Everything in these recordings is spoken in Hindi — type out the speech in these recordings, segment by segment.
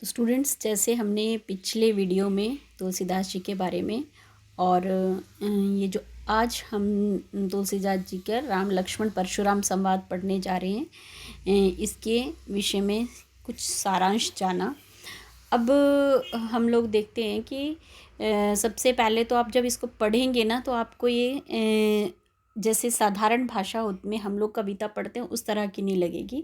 तो स्टूडेंट्स, जैसे हमने पिछले वीडियो में तुलसीदास जी के बारे में और ये जो आज हम तुलसीदास जी का राम लक्ष्मण परशुराम संवाद पढ़ने जा रहे हैं, इसके विषय में कुछ सारांश जाना। अब हम लोग देखते हैं कि सबसे पहले तो आप जब इसको पढ़ेंगे ना, तो आपको ये जैसे साधारण भाषा में हम लोग कविता पढ़ते हैं उस तरह की नहीं लगेगी।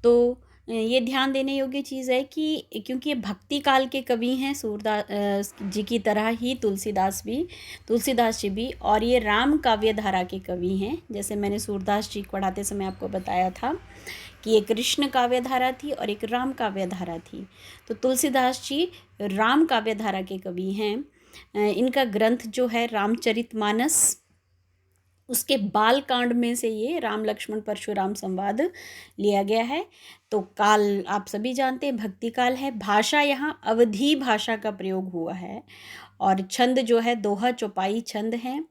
तो ये ध्यान देने योग्य चीज़ है कि क्योंकि ये भक्ति काल के कवि हैं सूरदास जी की तरह ही तुलसीदास जी भी, और ये राम काव्य धारा के कवि हैं। जैसे मैंने सूरदास जी पढ़ाते समय आपको बताया था कि एक कृष्ण काव्य धारा थी और एक राम काव्य धारा थी। तो तुलसीदास जी राम काव्य धारा के कवि हैं। इनका ग्रंथ जो है रामचरितमानस, उसके बाल कांड में से ये राम लक्ष्मण परशुराम संवाद लिया गया है। तो काल आप सभी जानते हैं, भक्ति काल है। भाषा यहाँ अवधी भाषा का प्रयोग हुआ है और छंद जो है दोहा चौपाई छंद हैं।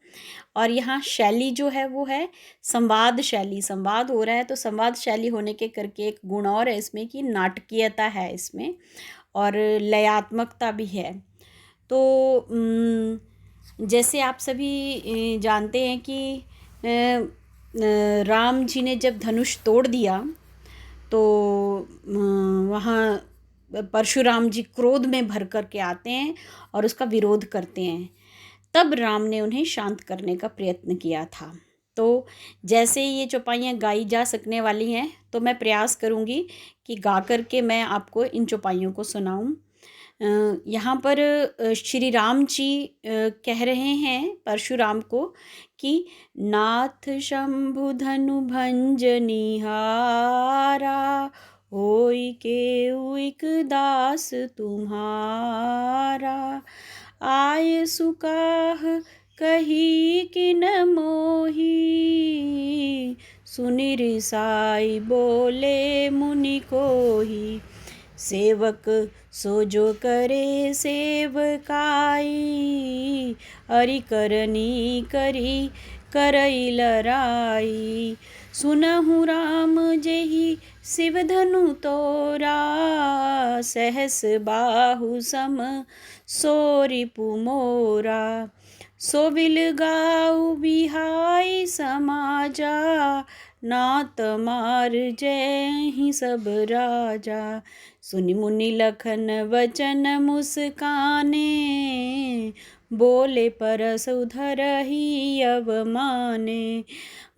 और यहाँ शैली जो है वो है संवाद शैली। संवाद हो रहा है तो संवाद शैली होने के करके एक गुण और है इसमें कि नाटकीयता है इसमें और लयात्मकता भी है। तो जैसे आप सभी जानते हैं कि राम जी ने जब धनुष तोड़ दिया तो वहाँ परशुराम जी क्रोध में भर कर के आते हैं और उसका विरोध करते हैं। तब राम ने उन्हें शांत करने का प्रयत्न किया था। तो जैसे ये चौपाइयाँ गाई जा सकने वाली हैं, तो मैं प्रयास करूँगी कि गा कर के मैं आपको इन चौपाइयों को सुनाऊँ। यहाँ पर श्री राम जी कह रहे हैं परशुराम को कि नाथ शंभु धनु भंजनिहारा, होई केउ इक दास तुम्हारा। आय सुकाह कही किन मोही, सुनि रिसाई बोले मुनि कोही। सेवक सो जो करे सेवकाई, अरि करनी करी करई लराई। सुनहु राम जेहि शिव धनु तोरा, सहस बाहु सम सो रिपु मोरा। सो बिल गाऊ बिहाई समाजा, नात मार जय सब राजा। सुनि मुनि लखन वचन मुस्काने, बोले परस धरहि अवमाने।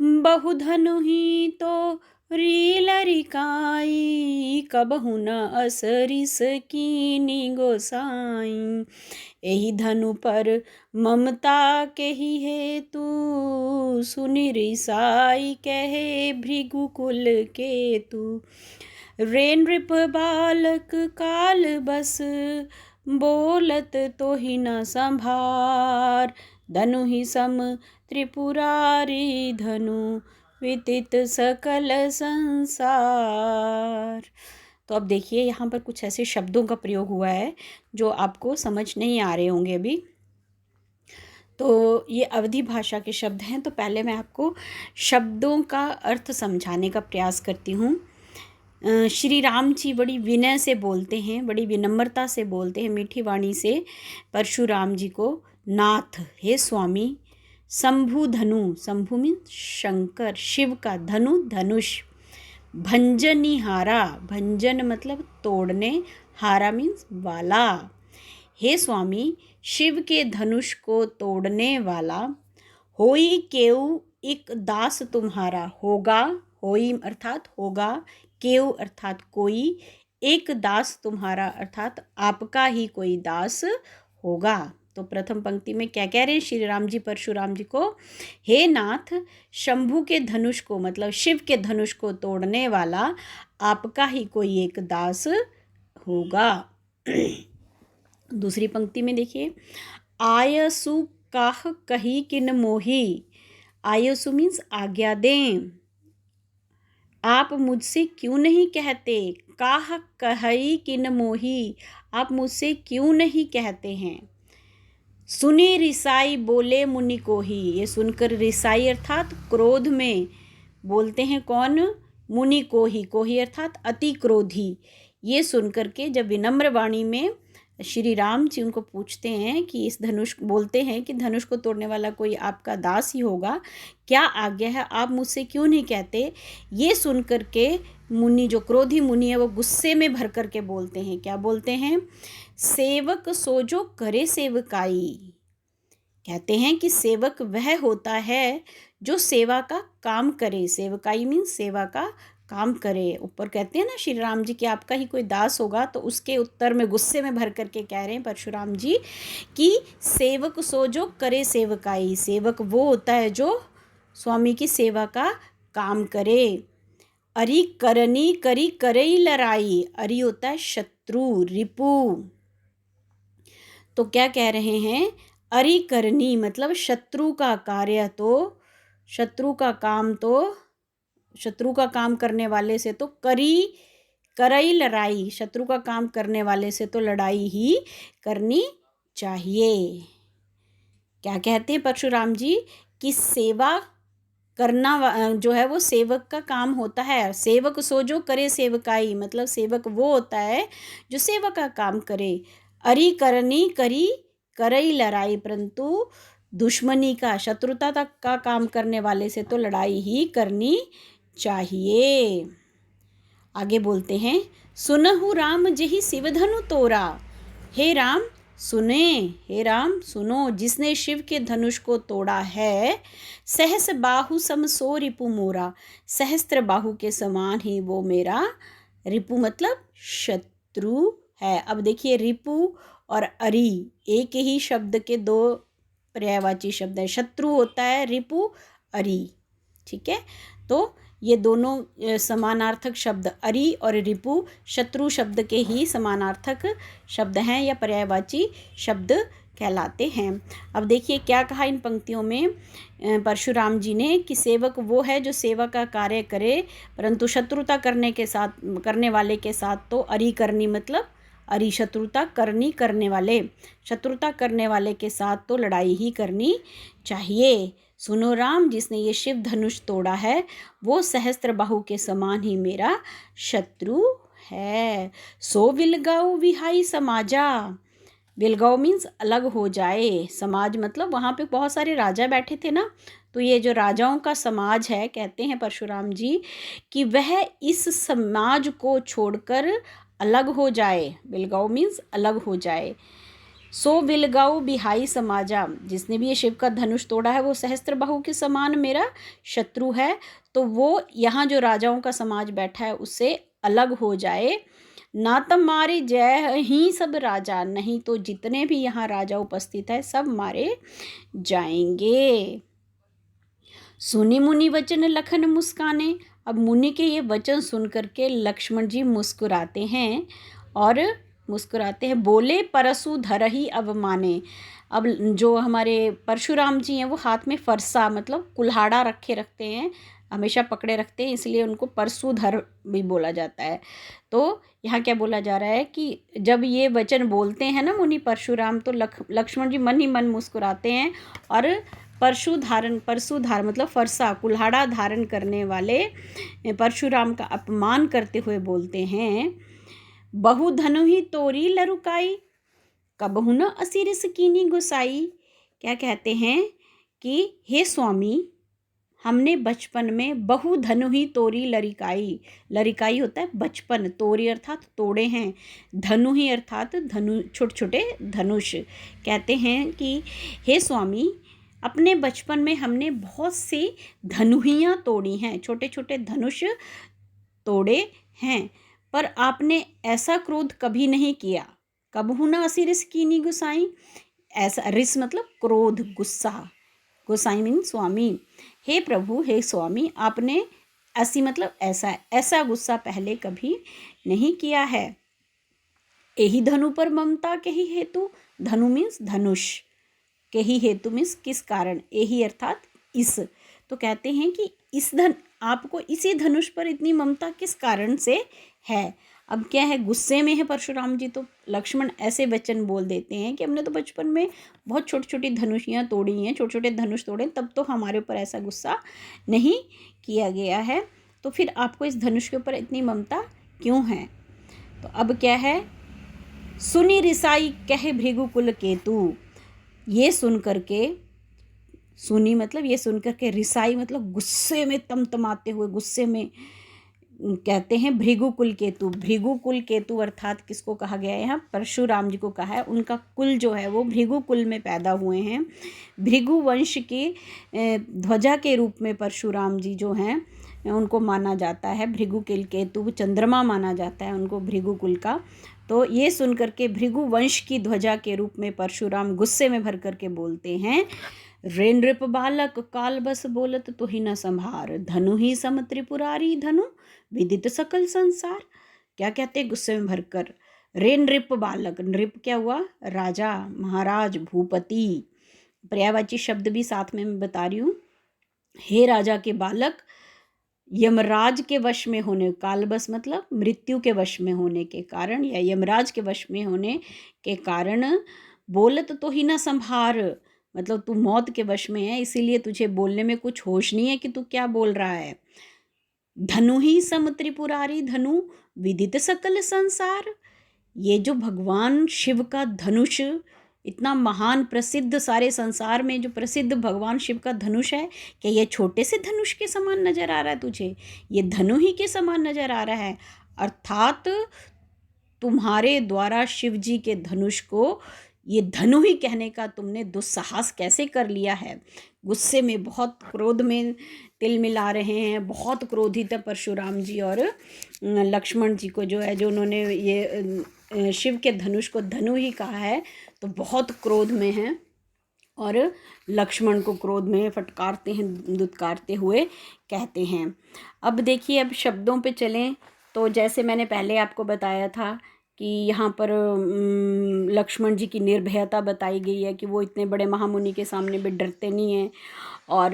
बहु धनु ही तो रील रिकाई, कबहु न असरिस कीनी गोसाई। एहि धनु पर ममता केहि हेतु, सुनि रिसाई कहे भृगुकुल केतु। रे नृप बालक काल बस, बोलत तोहि न संभार। धनु ही सम त्रिपुरारी धनु, विदित सकल संसार। तो अब देखिए यहाँ पर कुछ ऐसे शब्दों का प्रयोग हुआ है जो आपको समझ नहीं आ रहे होंगे अभी। तो ये अवधी भाषा के शब्द हैं। तो पहले मैं आपको शब्दों का अर्थ समझाने का प्रयास करती हूँ। श्री राम जी बड़ी विनय से बोलते हैं, बड़ी विनम्रता से बोलते हैं, मीठी वाणी से परशुराम जी को। नाथ, हे स्वामी। शंभु धनु, शंभु मीन्स शंकर, शिव का। धनु धनुष। भंजनिहारा, भंजन मतलब तोड़ने, हारा मीन्स वाला। हे स्वामी, शिव के धनुष को तोड़ने वाला। होई केउ एक दास तुम्हारा, होगा, होई अर्थात होगा, केउ अर्थात कोई, एक दास तुम्हारा अर्थात आपका ही कोई दास होगा। तो प्रथम पंक्ति में क्या कह रहे हैं श्री राम जी परशुराम जी को? हे नाथ, शंभु के धनुष को मतलब शिव के धनुष को तोड़ने वाला आपका ही कोई एक दास होगा। दूसरी पंक्ति में देखिए, आयसु काह कही किन मोही। आयसु मीन्स आज्ञा दें। आप मुझसे क्यों नहीं कहते? काह कही किन मोही, आप मुझसे क्यों नहीं कहते हैं? सुनी रिसाई बोले मुनि कोही। ये सुनकर रिसाई अर्थात क्रोध में बोलते हैं कौन? मुनि कोही। कोही अर्थात अति क्रोधी। ये सुन करके जब विनम्र वाणी में श्री राम जी उनको पूछते हैं कि इस धनुष, बोलते हैं कि धनुष को तोड़ने वाला कोई आपका दास ही होगा, क्या आज्ञा है, आप मुझसे क्यों नहीं कहते। ये सुन करके मुनि, जो क्रोधी मुनि है, वो गुस्से में भर करके बोलते हैं, क्या बोलते हैं, सेवक सो जो करे सेवकाई। कहते हैं कि सेवक वह होता है जो सेवा का काम करे। सेवकाई मीन्स सेवा का काम करे। ऊपर कहते हैं ना श्री राम जी कि आपका ही कोई दास होगा, तो उसके उत्तर में गुस्से में भर करके कह रहे हैं परशुराम जी कि सेवक सो जो करे सेवकाई। सेवक वो होता है जो स्वामी की सेवा का काम करे। अरि करनी करी करई लड़ाई। अरि होता है शत्रु, रिपु। तो क्या कह रहे हैं, अरि करनी मतलब शत्रु का कार्य, तो शत्रु का काम, तो शत्रु का काम करने वाले से तो करई लड़ाई, शत्रु का काम करने वाले से तो लड़ाई ही करनी चाहिए। क्या कहते हैं परशुराम जी कि सेवा करना जो है वो सेवक का काम होता है। सेवक सो जो करे सेवकाई, मतलब सेवक वो होता है जो सेवा का काम करे। अरि करनी करी करई लड़ाई, परंतु दुश्मनी का, शत्रुता तक का काम करने वाले से तो लड़ाई ही करनी चाहिए। आगे बोलते हैं, सुनहु राम जेहि शिवधनु तोरा। हे राम सुने, हे राम सुनो, जिसने शिव के धनुष को तोड़ा है। सहस बाहु सम सो रिपु मोरा। सहस्त्र बाहु के समान ही वो मेरा रिपु मतलब शत्रु है। अब देखिए, रिपु और अरि एक ही शब्द के दो पर्यायवाची शब्द है। शत्रु होता है रिपु, अरि, ठीक है। तो ये दोनों समानार्थक शब्द, अरि और रिपु शत्रु शब्द के ही समानार्थक शब्द हैं या पर्यायवाची शब्द कहलाते हैं। अब देखिए क्या कहा इन पंक्तियों में परशुराम जी ने कि सेवक वो है जो सेवा का कार्य करे, परंतु शत्रुता करने वाले के साथ तो अरि करनी, मतलब अरि शत्रुता करनी, करने वाले, शत्रुता करने वाले के साथ तो लड़ाई ही करनी चाहिए। सुनो राम, जिसने ये शिव धनुष तोड़ा है वो सहस्त्र बाहु के समान ही मेरा शत्रु है। सो विलगाओ विहाई समाजा। विलगाओ मीन्स अलग हो जाए, समाज मतलब वहाँ पे बहुत सारे राजा बैठे थे ना, तो ये जो राजाओं का समाज है, कहते हैं परशुराम जी कि वह इस समाज को छोड़कर अलग हो जाए। विलगाओ मीन्स अलग हो जाए। सो विलगाओ बिहाई समाजा, जिसने भी ये शिव का धनुष तोड़ा है वो सहस्त्र बाहु के समान मेरा शत्रु है। तो वो यहाँ जो राजाओं का समाज बैठा है उससे अलग हो जाए। ना तो मारे जय ही सब राजा, नहीं तो जितने भी यहाँ राजा उपस्थित है सब मारे जाएंगे। सुनी मुनि वचन लखन मुस्काने। अब मुनि के ये वचन सुन करके लक्ष्मण जी मुस्कुराते हैं और मुस्कुराते हैं, बोले परसु धरहि अवमाने। अब जो हमारे परशुराम जी हैं वो हाथ में फरसा मतलब कुल्हाड़ा रखते हैं, हमेशा पकड़े रखते हैं, इसलिए उनको परशुधर भी बोला जाता है। तो यहाँ क्या बोला जा रहा है कि जब ये वचन बोलते हैं ना मुनि परशुराम, तो लक्ष्मण जी मन ही मन मुस्कुराते हैं और परशुधार मतलब फरसा कुल्हाड़ा धारण करने वाले परशुराम का अपमान करते हुए बोलते हैं, बहु धनु ही तोरी लरुकाई, कबहु न असिरिस कीनी गुसाई। क्या कहते हैं कि हे स्वामी, हमने बचपन में बहु धनु ही तोरी लरिकाई। लरिकाई होता है बचपन, तोरी अर्थात तोड़े हैं, धनु ही अर्थात छोटे छोटे धनुष। कहते हैं कि हे स्वामी, अपने बचपन में हमने बहुत सी धनुहियाँ तोड़ी हैं, छोटे छोटे धनुष तोड़े हैं, पर आपने ऐसा क्रोध कभी नहीं किया। कबहु न असी रिस कीनी गुसाई। ऐसा रिस मतलब क्रोध, गुस्सा, गोसाई मीन स्वामी। हे प्रभु, हे स्वामी, आपने ऐसी मतलब ऐसा गुस्सा पहले कभी नहीं किया है। यही धनु पर ममता के ही हेतु, धनु मीन्स धनुष, के ही हेतु मीन्स किस कारण, यही अर्थात इस। तो कहते हैं कि आपको इसी धनुष पर इतनी ममता किस कारण से है। अब क्या है, गुस्से में है परशुराम जी, तो लक्ष्मण ऐसे वचन बोल देते हैं कि हमने तो बचपन में बहुत छोटी छोटी धनुषियाँ तोड़ी हैं, छोटे छोटे धनुष तोड़े, तब तो हमारे ऊपर ऐसा गुस्सा नहीं किया गया है, तो फिर आपको इस धनुष के ऊपर इतनी ममता क्यों है। तो तो अब क्या है, सुनी रिसाई कहे भृगुकुल केतु। ये सुन करके, सुनी मतलब ये सुन करके, रिसाई मतलब गुस्से में तमतमाते हुए, गुस्से में कहते हैं भृगुकुल केतु। भृगुकुल केतु अर्थात किसको कहा गया है यहाँ, परशुराम जी को कहा है। उनका कुल जो है वो भृगुकुल में पैदा हुए हैं। भृगु वंश की ध्वजा के रूप में परशुराम जी जो हैं उनको माना जाता है। भृगुकुल केतु चंद्रमा माना जाता है उनको, भृगुकुल का। तो ये सुन करके भृगु वंश की ध्वजा के रूप में परशुराम गुस्से में भर करके बोलते हैं, रे नृप बालक काल बस बोलत तो ही न संभार, धनु ही सम त्रिपुरारी धनु विदित सकल संसार। क्या कहते हैं गुस्से में भरकर, रे नृप बालक, नृप क्या हुआ, राजा, महाराज, भूपति, पर्यायवाची शब्द भी साथ में मैं बता रही हूँ। हे राजा के बालक, यमराज के वश में होने, कालबस मतलब मृत्यु के वश में होने के कारण, या यमराज के वश में होने के कारण, बोलत तो ही ना संभार मतलब तू मौत के वश में है, इसीलिए तुझे बोलने में कुछ होश नहीं है कि तू क्या बोल रहा है। धनु ही सम त्रिपुरारी धनु विदित सकल संसार। ये जो भगवान शिव का धनुष इतना महान प्रसिद्ध, सारे संसार में जो प्रसिद्ध भगवान शिव का धनुष है, क्या ये छोटे से धनुष के समान नजर आ रहा है तुझे? ये धनु ही के समान नजर आ रहा है। अर्थात तुम्हारे द्वारा शिव जी के धनुष को ये धनु ही कहने का तुमने दुस्साहस कैसे कर लिया है। गुस्से में, बहुत क्रोध में तिल मिला रहे हैं, बहुत क्रोधित है परशुराम जी और लक्ष्मण जी को जो है, जो उन्होंने ये शिव के धनुष को धनु ही कहा है, तो बहुत क्रोध में हैं और लक्ष्मण को क्रोध में फटकारते हैं, दुत्कारते हुए कहते हैं। अब देखिए, अब शब्दों पे चलें तो जैसे मैंने पहले आपको बताया था कि यहाँ पर लक्ष्मण जी की निर्भयता बताई गई है कि वो इतने बड़े महामुनि के सामने भी डरते नहीं हैं, और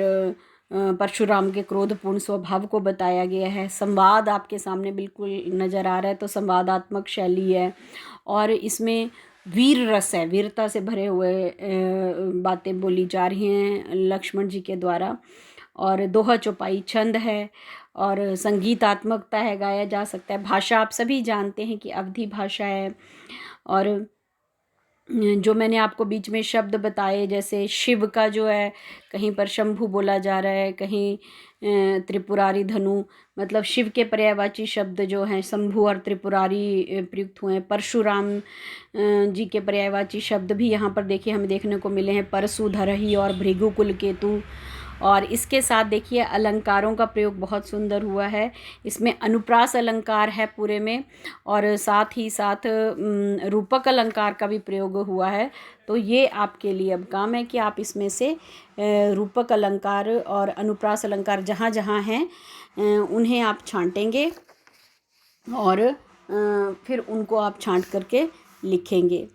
परशुराम के क्रोधपूर्ण स्वभाव को बताया गया है। संवाद आपके सामने बिल्कुल नज़र आ रहा है, तो संवादात्मक शैली है, और इसमें वीर रस है, वीरता से भरे हुए बातें बोली जा रही हैं लक्ष्मण जी के द्वारा, और दोहा चौपाई छंद है, और संगीतात्मकता है, गाया जा सकता है। भाषा आप सभी जानते हैं कि अवधी भाषा है, और जो मैंने आपको बीच में शब्द बताए, जैसे शिव का जो है कहीं पर शंभु बोला जा रहा है, कहीं त्रिपुरारी धनु, मतलब शिव के पर्यायवाची शब्द जो हैं शंभु और त्रिपुरारी प्रयुक्त हुए हैं। परशुराम जी के पर्यायवाची शब्द भी यहाँ पर देखिए हमें देखने को मिले हैं, परशुधरही और भृगुकुल केतु। और इसके साथ देखिए अलंकारों का प्रयोग बहुत सुंदर हुआ है, इसमें अनुप्रास अलंकार है पूरे में, और साथ ही साथ रूपक अलंकार का भी प्रयोग हुआ है। तो ये आपके लिए अब काम है कि आप इसमें से रूपक अलंकार और अनुप्रास अलंकार जहाँ जहाँ हैं उन्हें आप छांटेंगे, और फिर उनको आप छांट करके लिखेंगे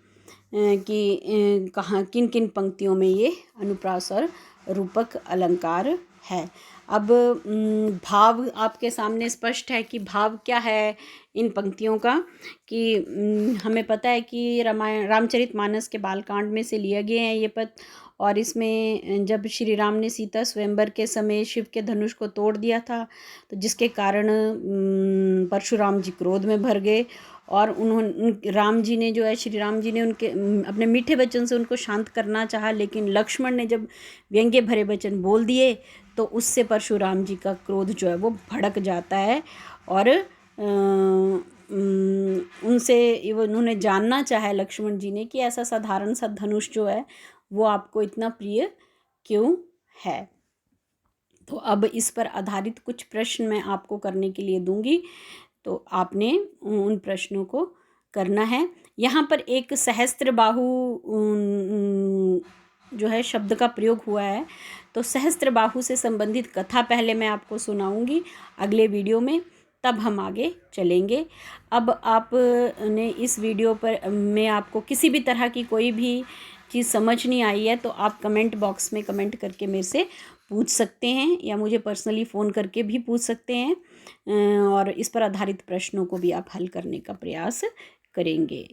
कि कहाँ किन किन पंक्तियों में ये अनुप्रास और रूपक अलंकार है। अब भाव आपके सामने स्पष्ट है कि भाव क्या है इन पंक्तियों का, कि हमें पता है कि रामचरितमानस के बालकांड में से लिए गए हैं ये पद, और इसमें जब श्री राम ने सीता स्वयंवर के समय शिव के धनुष को तोड़ दिया था, तो जिसके कारण परशुराम जी क्रोध में भर गए, और उन्होंने राम जी ने जो है, श्री राम जी ने उनके अपने मीठे वचन से उनको शांत करना चाहा, लेकिन लक्ष्मण ने जब व्यंग्य भरे वचन बोल दिए तो उससे परशुराम जी का क्रोध जो है वो भड़क जाता है, और उनसे उन्होंने जानना चाहा लक्ष्मण जी ने कि ऐसा साधारण सा धनुष जो है वो आपको इतना प्रिय क्यों है। तो अब इस पर आधारित कुछ प्रश्न मैं आपको करने के लिए दूंगी, तो आपने उन प्रश्नों को करना है। यहाँ पर एक सहस्त्रबाहु जो है शब्द का प्रयोग हुआ है, तो सहस्त्रबाहु से संबंधित कथा पहले मैं आपको सुनाऊंगी अगले वीडियो में, तब हम आगे चलेंगे। अब आपने इस वीडियो पर में आपको किसी भी तरह की कोई भी चीज़ समझ नहीं आई है तो आप कमेंट बॉक्स में कमेंट करके मेरे से पूछ सकते हैं, या मुझे पर्सनली फ़ोन करके भी पूछ सकते हैं, और इस पर आधारित प्रश्नों को भी आप हल करने का प्रयास करेंगे।